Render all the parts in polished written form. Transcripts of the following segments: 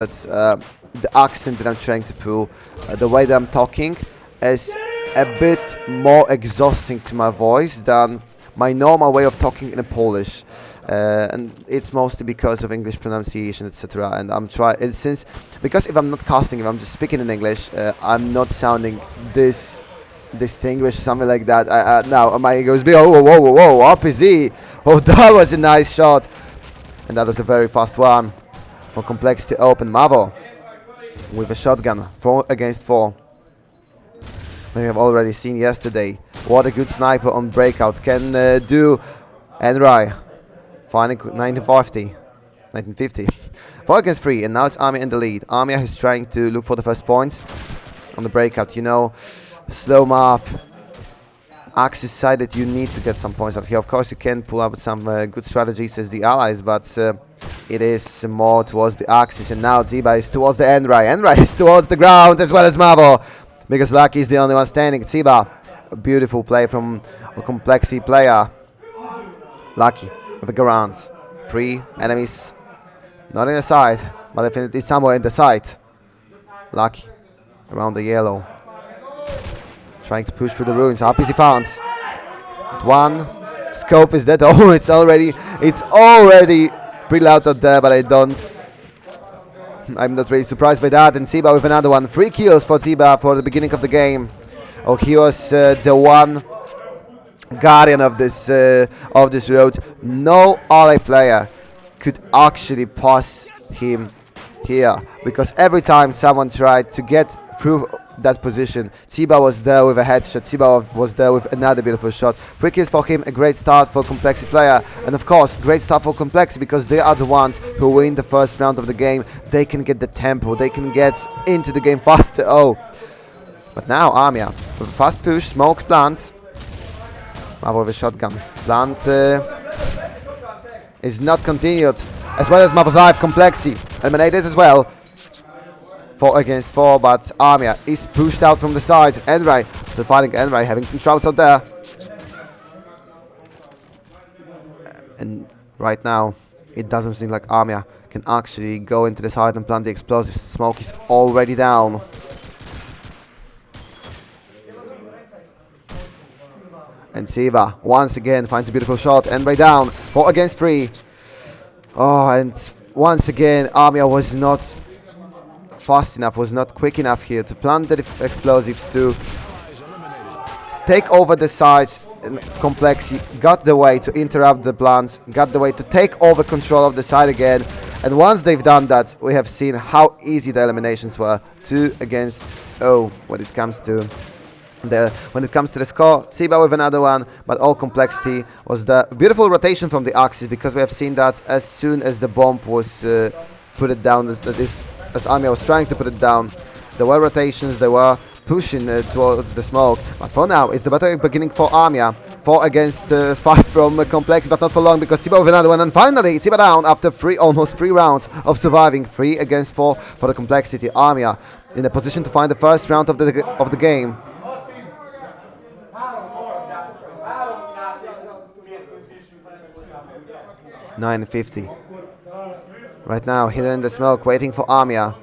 that the accent that I'm trying to pull, the way that I'm talking, is a bit more exhausting to my voice than my normal way of talking in Polish. And it's mostly because of English pronunciation, etc. And I'm trying since because if I'm not casting, if I'm just speaking in English, I'm not sounding this distinguished, something like that. Now my ego is big. Oh, whoa, whoa, whoa, whoa, RPG. Oh, that was a nice shot, and that was the very fast one for Complexity open. Mavo with a shotgun, 4 against 4. We have already seen yesterday what a good sniper on breakout can do. Enrai finding 1950. 4 against 3, and now it's Armia in the lead. Armia who's trying to look for the first points on the breakout. You know, slow map. Axis side that you need to get some points out here. Of course, you can pull up some good strategies as the allies, but it is more towards the Axis. And now Ziba is towards the Enrai. Enrai is towards the ground as well as Mavo, because Lucky is the only one standing. Ziba, a beautiful play from a Complexity player. Lucky with the ground. 3 enemies, not in the side, but definitely somewhere in the side. Lucky around the yellow, trying to push through the ruins. RPG found. One scope is dead. Oh, it's already pretty loud out there, but I'm not really surprised by that. And Tiba with another one. 3 kills for Tiba for the beginning of the game. Oh, he was the one guardian of this road. No ally player could actually pass him here, because every time someone tried to get through that position, Tiba was there with a headshot. Tiba was there with another beautiful shot. 3 kills for him, a great start for Complexi player, and of course great start for Complexi because they are the ones who win the first round of the game. They can get the tempo, they can get into the game faster. Oh, but now Armia with a fast push, smokes plants. Mavo with a shotgun. Plant is not continued, as well as Mavo's life. Complexi eliminated as well. 4 against 4, but Armia is pushed out from the side. Enrai still fighting. Enrai having some troubles out there. And right now, it doesn't seem like Armia can actually go into the side and plant the explosives. Smoke is already down. And Siva once again finds a beautiful shot. Enrai down. 4 against 3. Oh, and once again, Armia was not fast enough, was not quick enough here to plant the explosives, to take over the sides. Complexi got the way to interrupt the plants, got the way to take over control of the side again. And once they've done that, we have seen how easy the eliminations were. 2 against 0 when it comes to the score. Siba with another one, but all Complexity was the beautiful rotation from the Axis, because we have seen that as soon as the bomb was put it down, as Armia was trying to put it down, there were rotations, they were pushing towards the smoke. But for now, it's the better beginning for Armia. 4 against 5 from Complex, but not for long, because Tiba with another one. And finally, Tiba down after almost 3 rounds of surviving. 3 against 4 for the Complexity. Armia in a position to find the first round of the game. $9.50. Right now, hidden in the smoke, waiting for Armia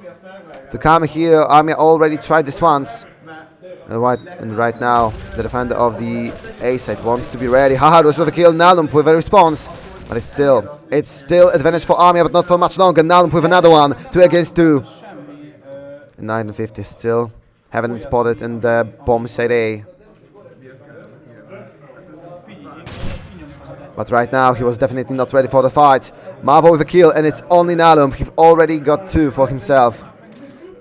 to come here. Armia already tried this once. And right now, the defender of the A side wants to be ready. Haha, was with a kill. Nalump with a response. But it's still advantage for Armia, but not for much longer. Nalump with another one. 2 against 2. 9.50 still haven't spotted in the bomb side A. But right now, he was definitely not ready for the fight. Mavo with a kill, and it's only Nalump. He already got 2 for himself.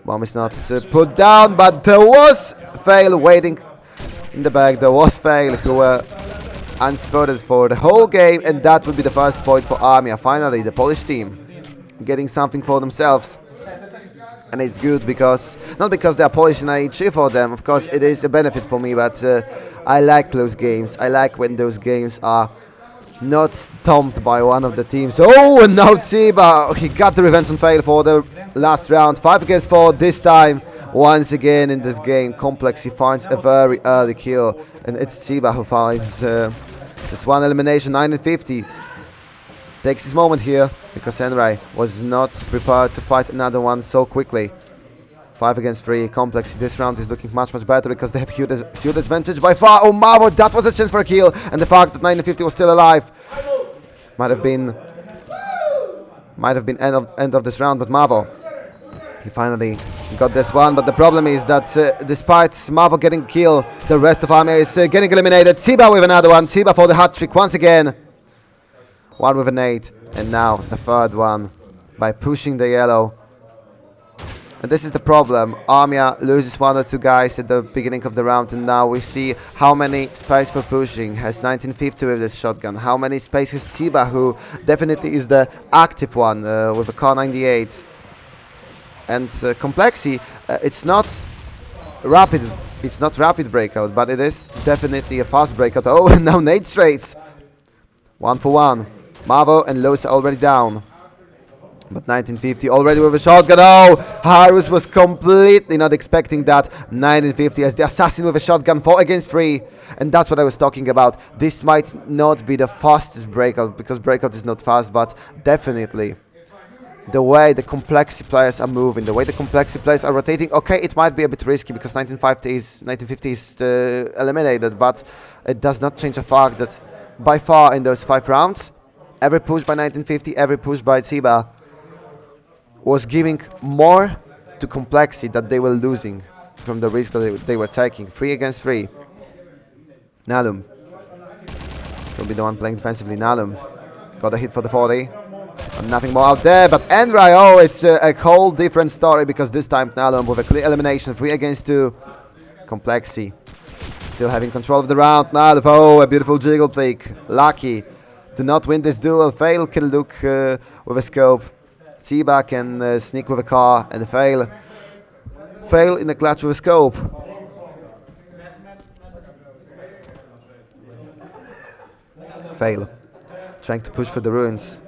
Bomb is not put down, but there was Fail waiting in the back. There was Fail who were unspotted for the whole game, and that would be the first point for Armia. Finally, the Polish team getting something for themselves. And it's good because, not because they are Polish and I cheer for them, of course it is a benefit for me, but I like close games. I like when those games are not stomped by one of the teams. Oh, and now Tsiba, he got the revenge on Fail for the last round. 5 against 4 this time. Once again in this game, Complex, he finds a very early kill, and it's Tsiba who finds this one elimination. 9.50. takes his moment here because Enrai was not prepared to fight another one so quickly. 5 against 3, Komplex. This round is looking much better because they have huge advantage by far. Oh, Mavo, that was a chance for a kill, and the fact that 1950 was still alive might have been end of this round, but Mavo, he finally got this one. But the problem is that despite Mavo getting killed, the rest of Armia is getting eliminated. Tiba with another one. Tiba for the hat trick once again. One with an 8, and now the third one by pushing the yellow. And this is the problem. Armia loses one or two guys at the beginning of the round, and now we see how many space for pushing has 1950 with this shotgun, how many space has Tiba, who definitely is the active one with a car 98. And Komplexi, rapid it's not rapid breakout, but it is definitely a fast breakout. Oh, and now Nate straights. 1 for 1. Mavo and Losa already down. But 1950 already with a shotgun. Oh, Harus was completely not expecting that. 1950 as the assassin with a shotgun, 4 against 3. And that's what I was talking about. This might not be the fastest breakout, because breakout is not fast, but definitely the way the complexity players are moving, the way the complexity players are rotating. Okay, it might be a bit risky because 1950 is eliminated, but it does not change the fact that by far in those 5 rounds, every push by 1950, every push by Tiba was giving more to complexity that they were losing from the risk that they were taking. 3 against 3. Nalum will be the one playing defensively. Nalum got a hit for the 40. And nothing more out there, but Enrai, oh, it's a whole different story because this time Nalum with a clear elimination. 3 against 2. Complexity still having control of the round. Nalum, oh, a beautiful jiggle flick. Lucky to not win this duel. Fail can look with a scope. Tiba can sneak with a car, and Fail in the clutch with a scope. Fail trying to push for the ruins,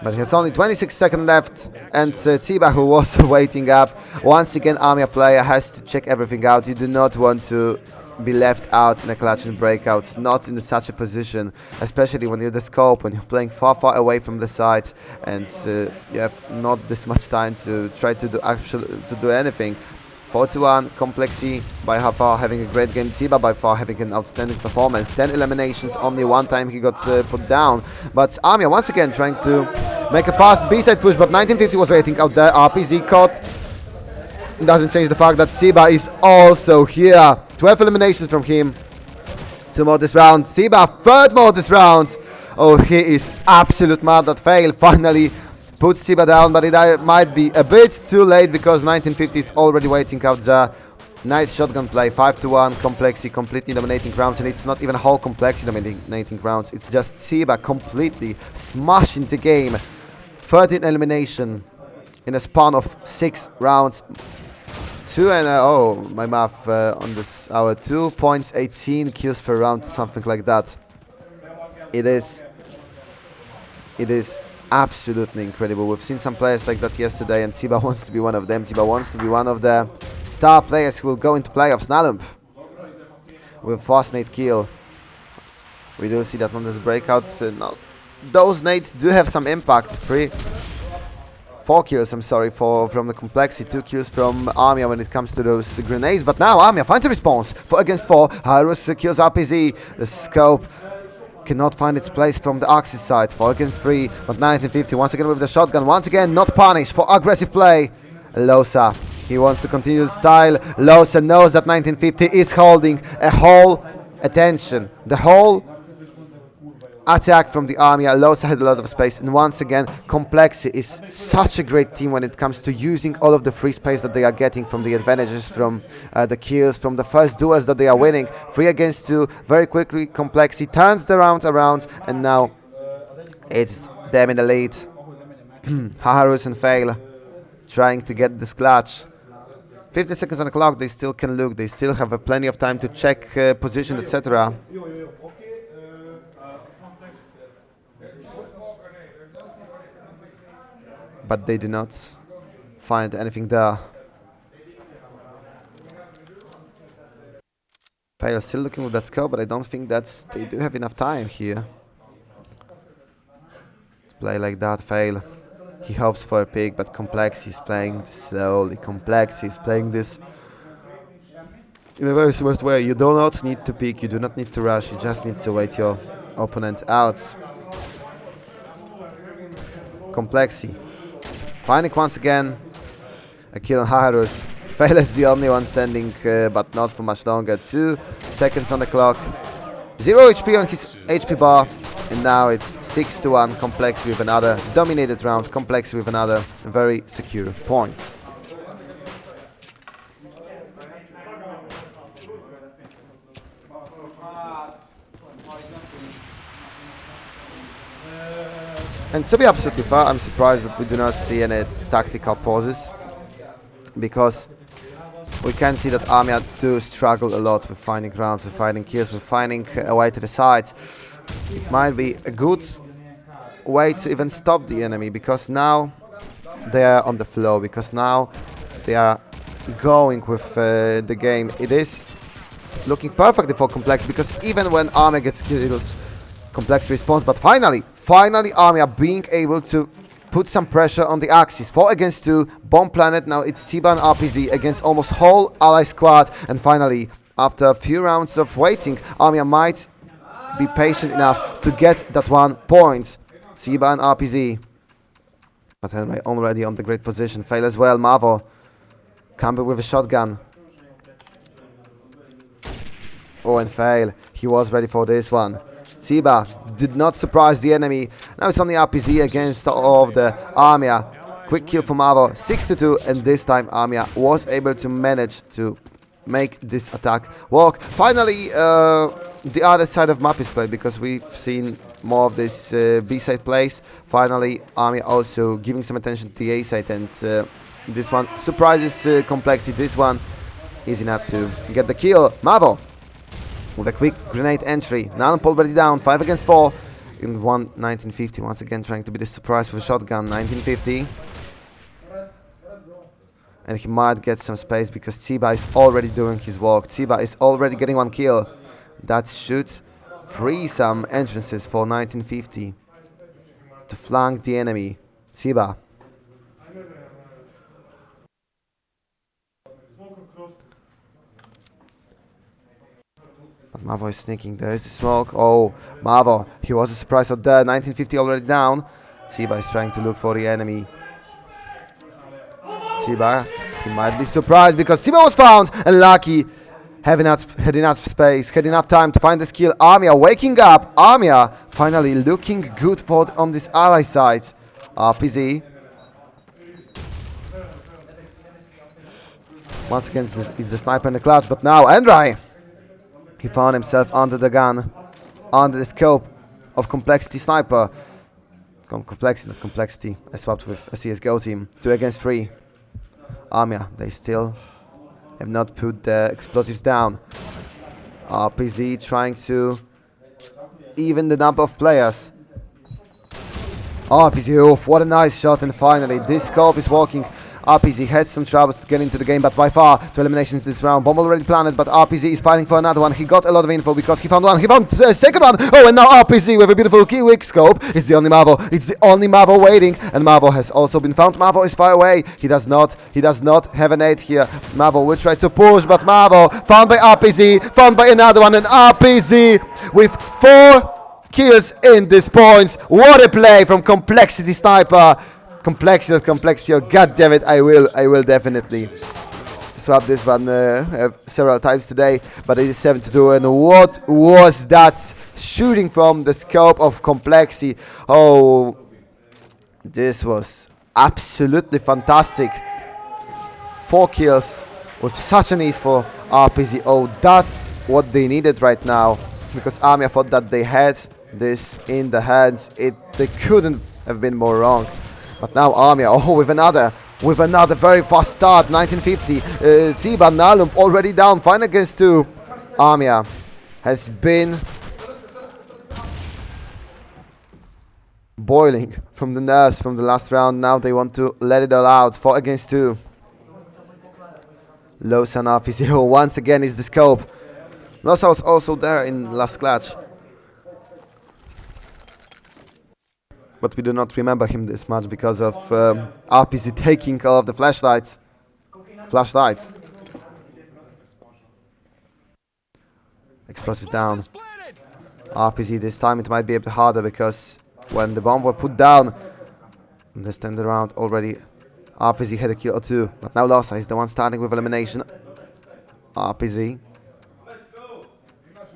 but he has only 26 seconds left, and Tiba, who was waiting up, once again Armia player has to check everything out. You do not want to be left out in a clutch and breakout, not in such a position, especially when you're the scope, when you're playing far away from the side, and you have not this much time to try to do anything. 4-1, Komplexi by far having a great game. Tiba by far having an outstanding performance. 10 eliminations, only one time he got put down. But Armia once again trying to make a fast B-side push, but 1950 was waiting out there. RPZ caught. Doesn't change the fact that Tiba is also here. 12 eliminations from him. 2 more this round. Tiba, 3rd more this round. Oh, he is absolute mad that Fail finally puts Tiba down, but it might be a bit too late because 1950 is already waiting out there. Nice shotgun play. 5-1. Komplexi completely dominating rounds, and it's not even a whole Komplexi dominating rounds. It's just Tiba completely smashing the game. 13 elimination in a span of 6 rounds. Oh, my math on this hour. 2.18 kills per round, something like that. It is absolutely incredible. We've seen some players like that yesterday, and Tiba wants to be one of them. Tiba wants to be one of the star players who will go into playoffs. Nalump with fast nade kill. We do see that on this breakouts. Those nades do have some impact. 4 kills, I'm sorry, from the Complexity, 2 kills from Armia when it comes to those grenades. But now Armia finds a response. 4 against 4. Harus kills RPZ. The scope cannot find its place from the Axis side. 4 against 3. But 1950 once again with the shotgun. Once again not punished for aggressive play. Losa, he wants to continue the style. Losa knows that 1950 is holding a whole attention. The whole attack from the army. Losa had a lot of space, and once again Komplexi is such a great team when it comes to using all of the free space that they are getting from the advantages, from the kills, from the first duels that they are winning. 3 against 2, very quickly Komplexi turns the round around, and now it's them in the lead. Harus and Fail trying to get this clutch. 15 seconds on the clock, they still can look, they still have plenty of time to check position, etc. But they do not find anything there. Fail still looking with that scope, but I don't think that they do have enough time here. play like that, fail. He hopes for a pick, but kompleksi is playing this slowly. Kompleksi is playing this in a very smart way. You do not need to pick, you do not need to rush, you just need to wait your opponent out. Kompleksi. Finding once again a kill on Harus. Fail is the only one standing, but not for much longer. 2 seconds on the clock. 0 HP on his HP bar. And now it's 6 to 1. Kompleksi with another dominated round. Kompleksi with another very secure point. And to be absolutely fair, I'm surprised that we do not see any tactical pauses, because we can see that Armia do struggle a lot with finding rounds, with finding kills, with finding a way to the side. It might be a good way to even stop the enemy, because now they are on the flow, because now they are going with the game. It is looking perfectly for Komplex, because even when Armia gets kills, Komplex responds. But finally Armia being able to put some pressure on the axis. 4 against 2, bomb planet. Now it's Siba and RPZ against almost whole ally squad. And finally, after a few rounds of waiting, Armia might be patient enough to get that 1 point. Siba and RPZ. But anyway, already on the great position. Fail as well. Mavo. Campbell with a shotgun. Oh, and fail. He was ready for this one. Siba did not surprise the enemy. Now it's only RPZ against all of the Armia. Quick kill from Mavo. 6 to 2. And this time Armia was able to manage to make this attack work. Finally, the other side of map is played, because we've seen more of this B-side plays. Finally, Armia also giving some attention to the A-side, and this one surprises Kompleksi. This one is enough to get the kill. Mavo with a quick grenade entry. Nalp already down. 5 against 4 in 1950. Once again trying to be the surprise with a shotgun. 1950. And he might get some space, because Tsiba is already doing his work. Tsiba is already getting 1 kill. That should free some entrances for 1950 to flank the enemy. Tsiba. But Mavo is sneaking. There is the smoke. Oh, Mavo. He was a surprise out there. 1950 already down. Tsiba is trying to look for the enemy. Tsiba, he might be surprised, because Tsiba was found, and Lucky had enough space, had enough time to find this kill. Armia waking up. Armia finally looking good for on this ally side. RPZ. Once again, is the sniper in the clutch, but now Andrei. He found himself under the gun, under the scope of Komplexity sniper. Complexity, not Complexity. I swapped with a CSGO team. 2 against 3. Armia, they still have not put the explosives down. RPZ trying to even the number of players. RPZ, oof, what a nice shot, and finally this scope is working. RPZ had some troubles to get into the game, but by far 2 eliminations this round. Bomb already planted, but RPZ is fighting for another one. He got a lot of info, because he found one. He found a second one. Oh, and now RPZ with a beautiful quick scope. It's the only Mavo. It's the only Mavo waiting, and Mavo has also been found. Mavo is far away. He does not have an 8 here. Mavo will try to push, but Mavo found by RPZ, found by another one, and RPZ with 4 kills in this points. What a play from Komplexity sniper. Complexio, god damn it, I will definitely swap this one several times today, but it is 7 to 2, and what was that shooting from the scope of Complexi? Oh, this was absolutely fantastic. 4 kills with such an ease for RPZ. Oh, that's what they needed right now, because Armia thought that they had this in the hands. They couldn't have been more wrong. But now Armia, oh, with another very fast start. 1950. Siba Nalum already down. 5 against 2. Armia has been boiling from the nerves from the last round. Now they want to let it all out. 4 against 2. Losan RPC. Oh, once again is the scope. Losa was also there in last clutch. but we do not remember him this much because of RPZ taking all of the flashlights. Explosives down. RPZ this time it might be a bit harder because when the bomb was put down, this turned around already. RPZ had a kill or two, but now Losa is the one starting with elimination. RPZ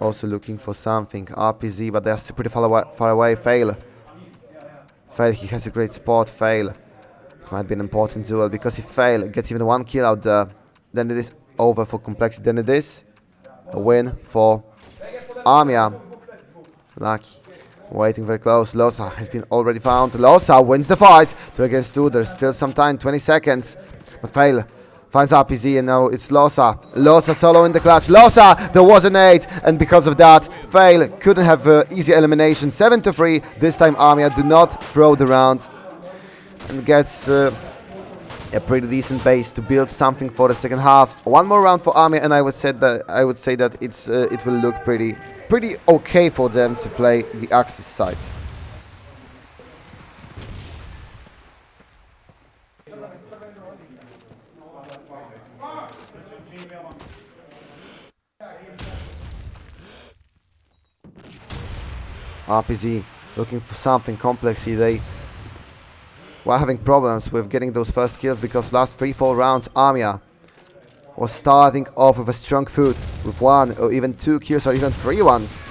also looking for something. RPZ, but they're still pretty far away. Fail. He has a great spot. Fail. It might be an important duel because if Fail gets even one kill out there, then it is over for Kompleksi. Then it is a win for Armia. Lucky. Waiting very close. Losa has been already found. Losa wins the fight. 2 against 2. There's still some time. 20 seconds. But Fail finds RPZ and now it's Losa. Losa solo in the clutch. Losa! There was an 8. And because of that, Fail couldn't have easy elimination. 7-3. This time Armia do not throw the round. And gets a pretty decent base to build something for the second half. One more round for Armia and I would say that it will look pretty okay for them to play the Axis side. RPZ looking for something complexy. They were having problems with getting those first kills because last 3-4 rounds Armia was starting off with a strong foot with 1 or even 2 kills or even 3 ones.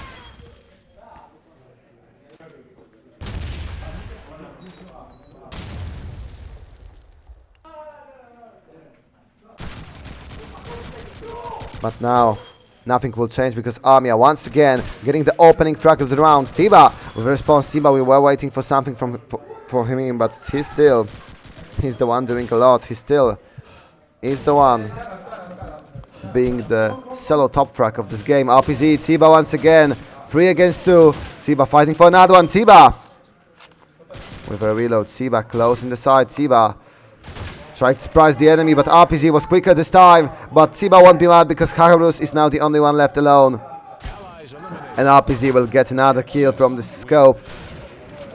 But now nothing will change because Armia once again getting the opening frag of the round. Tiba with a response. Tiba, we were waiting for something for him, but he's the one doing a lot. He still is the one being the solo top frag of this game. RPZ, Tiba once again, 3 against 2. Tiba fighting for another one. Tiba with a reload. Tiba closing the side. Tiba tried to surprise the enemy, but RPZ was quicker this time. But Tiba won't be mad because Harus is now the only one left alone. And RPZ will get another kill from the scope.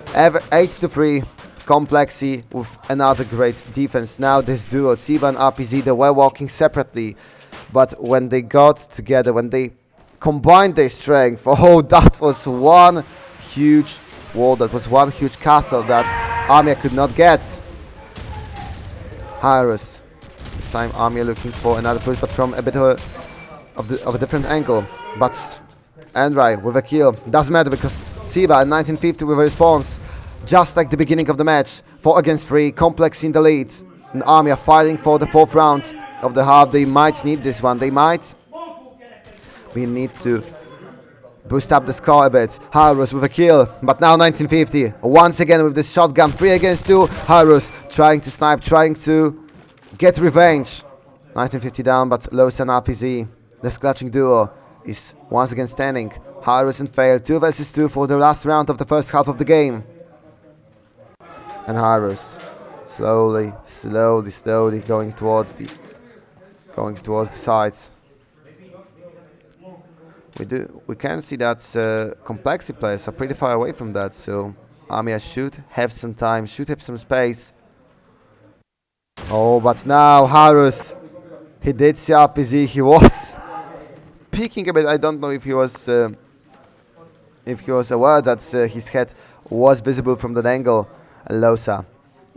8-3. Kompleksi with another great defense. Now this duo, Tiba and RPZ, they were walking separately. But when they got together, when they combined their strength, oh, that was one huge wall, that was one huge castle that Armia could not get. Harus. This time Armia looking for another push, but from a bit of a different angle. But Andrei with a kill. Doesn't matter because Tiba at 1950 with a response. Just like the beginning of the match. 4 against 3. Kompleksi in the lead. And Armia fighting for the 4th round of the half. They might need this one. We need to boost up the score a bit. Harus with a kill. But now 1950. Once again with this shotgun. 3 against 2. Harus trying to snipe. Trying to get revenge. 1950 down. But Losa and RPZ. This clutching duo is once again standing. Harus and Fail. 2 versus 2 for the last round of the first half of the game. And Harus slowly going towards the sides. We can see that Kompleksi players are pretty far away from that, so Armia should have some time, should have some space. Oh, but now Harus, he did see RPZ. He was peeking a bit. I don't know if he was aware that his head was visible from that angle. And Losa,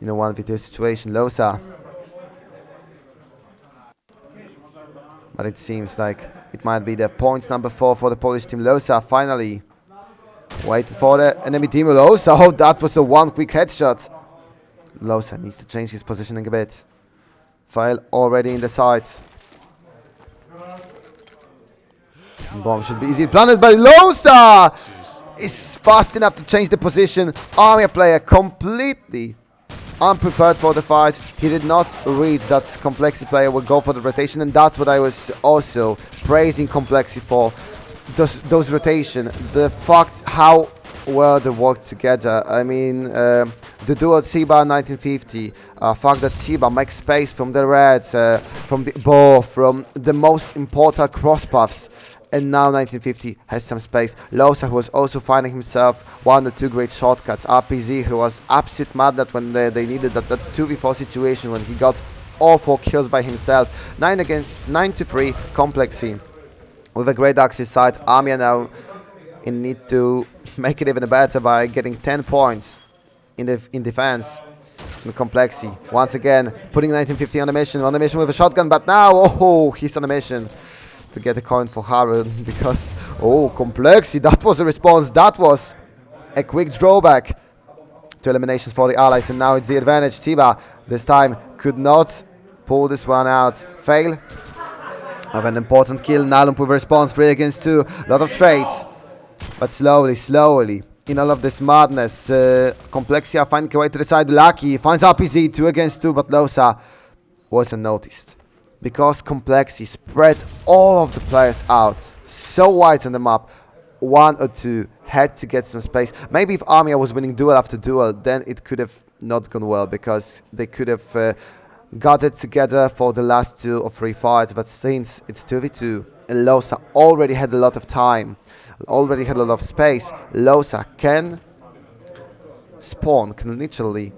in a 1v2 situation, Losa. But it seems like it might be the point number 4 for the Polish team. Losa finally waited for the enemy team. Losa, oh, that was a one quick headshot. Losa needs to change his positioning a bit. Fail already in the sights. Bomb should be easily planted by Losa. Is fast enough to change the position. Armia player completely unprepared for the fight. He did not read that Kompleksi player would go for the rotation, and that's what I was also praising Kompleksi for. Those rotation, the fact how well they worked together. I mean, the duo Tiba 1950, fact that Tiba makes space from the red, from the bow, from the most important cross paths, And now 1950 has some space. Losa, who was also finding himself one or two great shortcuts. RPZ, who was absolute madness when they needed that 2v4 situation when he got all 4 kills by himself. 9 to 3, kompleksi with a great axis side. Armia now in need to make it even better by getting 10 points in defense. And kompleksi once again putting 1950 on a mission with a shotgun, but now he's on a mission to get a coin for Harun because kompleksi, that was a response, that was a quick drawback to eliminations for the allies, and now it's the advantage. Tiba this time could not pull this one out. Fail of an important kill. Nalump with a response, 3 against 2. A lot of trades, but slowly in all of this madness, kompleksi are finding a way to the side. Lucky finds RPZ, 2 against 2, but Losa wasn't noticed because kompleksi spread all of the players out so wide on the map. 1 or 2 had to get some space. Maybe if Armia was winning duel after duel, then it could have not gone well because they could have got it together for the last 2 or 3 fights. But since it's 2v2 and Losa already had a lot of time, already had a lot of space, Losa can spawn, can literally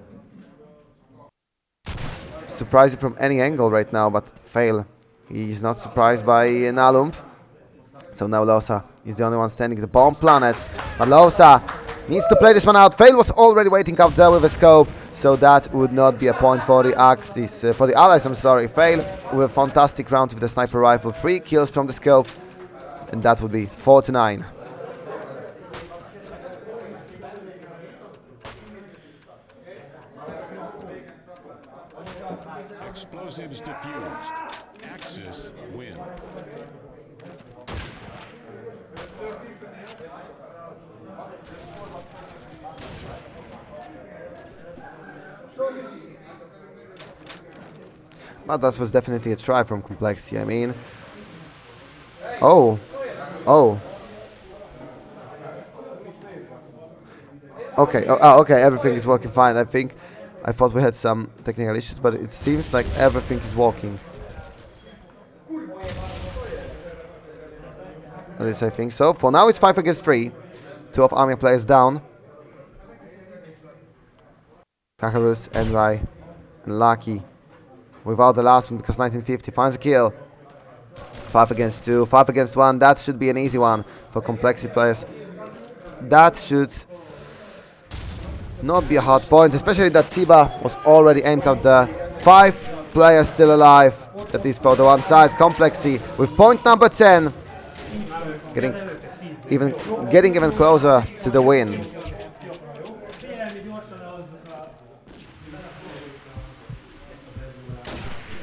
surprise you from any angle right now, but fail. He's not surprised by Nalump. So now Losa is the only one standing. The bomb planet, but Losa needs to play this one out. Fail was already waiting out there with a scope, so that would not be a point for the Axis, for the allies. I'm sorry. Fail with a fantastic round with the sniper rifle. 3 kills from the scope, and that would be 4-9. Explosives diffused. Axis win. But that was definitely a try from kompleksi. I mean, okay. Okay, everything is working fine. I thought we had some technical issues, but it seems like everything is working. At least I think so. For now, it's 5 against 3. 2 of Armia players down. Kakarus, Enrai, and Lucky. Without the last one because 1950 finds a kill. 5 against 2, 5 against 1. That should be an easy one for kompleksi players. That should not be a hard point, especially that Siba was already aimed at the 5 players still alive. That is for the one side. kompleksi with points number 10, getting even closer to the win.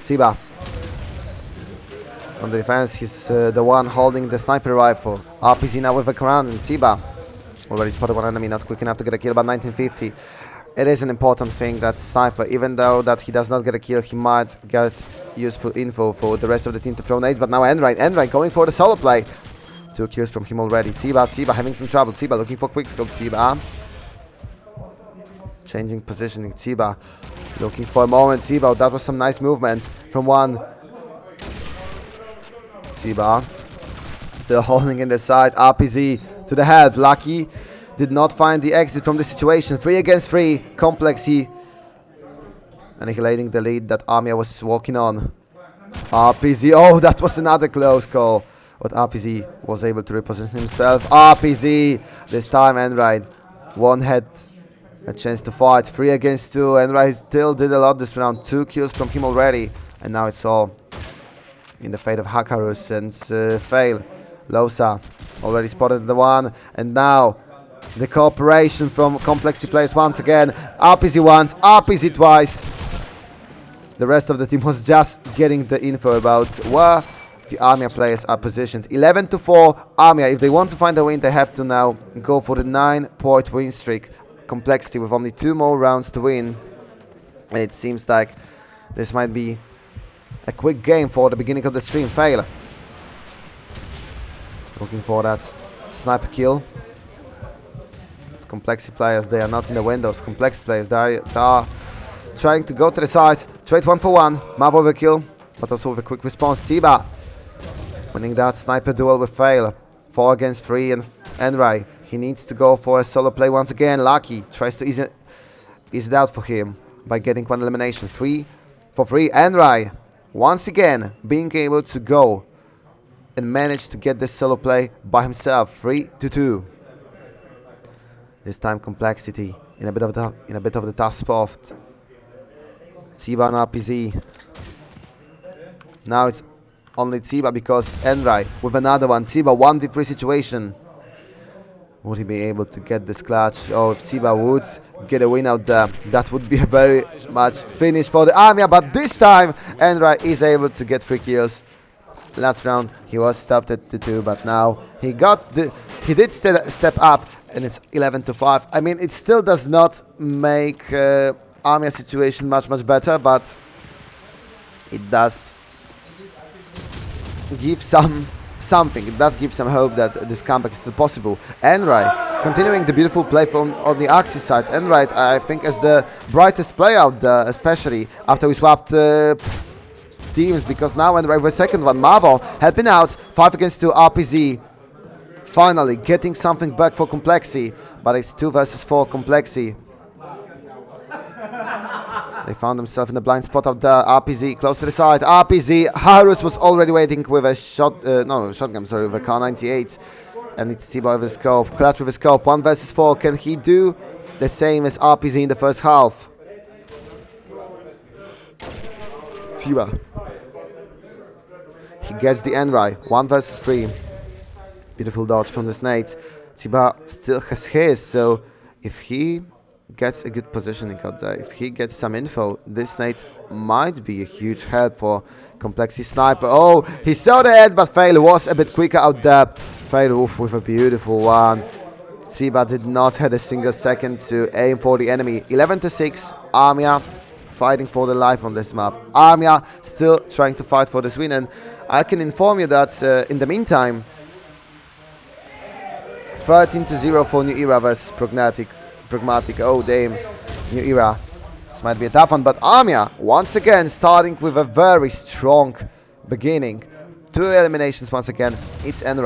Siba on the defense, he's the one holding the sniper rifle. RPZ now with a crown, and Siba already spotted one enemy, not quick enough to get a kill, but 1950. It is an important thing that sniper, even though that he does not get a kill, he might get useful info for the rest of the team to throw nades. But now Enright going for the solo play. 2 kills from him already. Siba having some trouble. Siba looking for quick scope. Siba changing positioning. Siba looking for a moment. Siba, that was some nice movement from one. Siba still holding in the side. RPZ to the head. Lucky did not find the exit from the situation. 3 against 3. kompleksi annihilating the lead that Armia was walking on. RPZ, that was another close call, but RPZ was able to reposition himself. RPZ this time, Enright one had a chance to fight. 3 against 2. Enright still did a lot this round. 2 kills from him already, and now it's all in the fate of Hakarus and Fail. Losa already spotted the one, and now the cooperation from kompleksi players once again. RPZ once, RPZ twice. The rest of the team was just getting the info about where the Armia players are positioned. 11-4 Armia. If they want to find a win, they have to now go for the 9-point win streak. kompleksi with only 2 more rounds to win. And it seems like this might be a quick game for the beginning of the stream. Fail looking for that sniper kill. kompleksi players, they are not in the windows. kompleksi players, they are trying to go to the side. Trade 1 for 1. Mavo with a kill, but also with a quick response. Tiba Winning that sniper duel with fail. 4 against 3 and Enrai. He needs to go for a solo play once again. Lucky tries to ease it out for him by getting one elimination. 3 for 3. Enrai once again being able to go and manage to get this solo play by himself. 3-2. This time complexity in a bit of the tough spot. Tsiba and RPG. Now it's only Tsiba because Enrai with another one. Tsiba 1v3 situation. Would he be able to get this clutch? Oh, if Tsiba would get a win out there, that would be a very much finish for the Armia. But this time, Enrai is able to get 3 kills. Last round, he was stopped at 2-2, but now he did step up, and it's 11-5. I mean, it still does not make Armia situation much better, but it does give something. It does give some hope that this comeback is still possible. Enrai continuing the beautiful play from on the Axis side. Enrai, I think, is the brightest player out there, especially after we swapped teams, because now Enrai with the second one. Mavo helping out. 5 against 2 RPZ. Finally getting something back for Kompleksi, but it's 2 versus 4 Kompleksi. They found themselves in a blind spot out there. RPZ close to the side. RPZ. Harus was already waiting with a shotgun, sorry, with a Kar 98. And it's Tsiba with a scope. Clutch with a scope. 1 versus 4. Can he do the same as RPZ in the first half? Tsiba. He gets the Enrai. 1 versus 3. Beautiful dodge from the Snakes. Tsiba still has his, so if he gets a good positioning out there, if he gets some info, this nade might be a huge help for Kompleksi Sniper. Oh, he saw the head, but Fail was a bit quicker out there. Fail with a beautiful one. Tsiba did not have a single second to aim for the enemy. 11-6, Armia fighting for their life on this map. Armia still trying to fight for this win, and I can inform you that in the meantime, 13-0 for New Era versus Pragmatic. Oh damn, New Era. This might be a tough one, but Armia once again starting with a very strong beginning. 2 eliminations once again. It's Enrai.